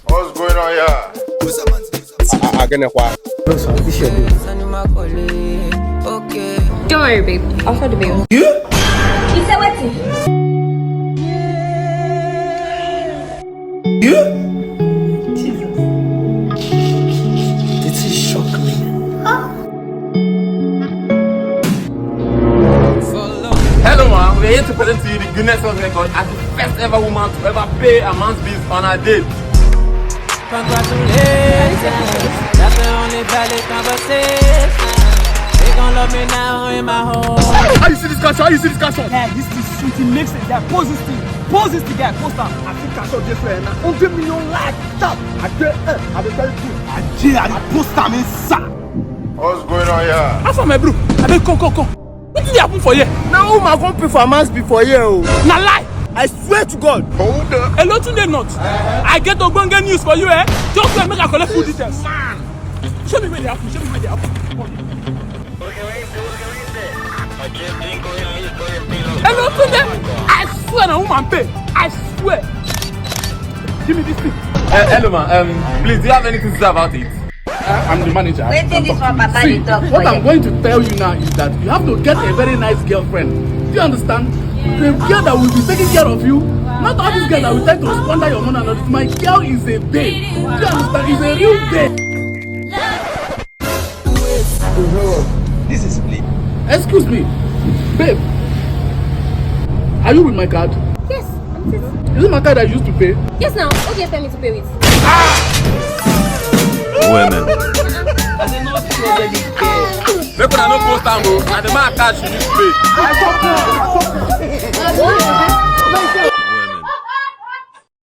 What's going on here? Again, what? Don't worry, babe. I'll show the bill. You? You said what? You? Jesus. This is shock me. Hello, man. We're here to present to you the Guinness World Record as the first ever woman to ever pay a man's bills on a date. Congratulations, that's the only valid conversation. They gon' love me now in my home. How you see this cash? How you see this cash? Yeah, this is sweet. It makes it. Yeah, post this thing. Post this thing, guy. Post them. I think I saw this way now. 100 million like that. I did tell you. I post them inside. What's going on here? How for my bro? I beg, come. What did happen for you? Now, who am going to pay for a man's before you? Na lie. I swear to God. Hold up. Hello, Manlikenotch. I get Ogbonge news for you, eh? Just go and make a collect full details. Man. Show me where they happen. Hello, Tunde. I swear na woman pay. I swear. Give me this thing. Hello, man. Please, do you have anything to say about it? I'm the manager. Wait till this one, Papa. See, You talk what for I'm you. going to tell you now is that you have to get a very nice girlfriend. Do you understand? The girl that will be taking care of you. Not all these girls that will try to squander your money. And my girl is a babe. Do you understand? It's a real babe. This is play. Excuse me, babe. Are you with my card? Yes, I'm just. Is it my card I used to pay? Yes, now. Okay, tell me to pay with. Women. Make una no post am o, and the man cash you need to pay.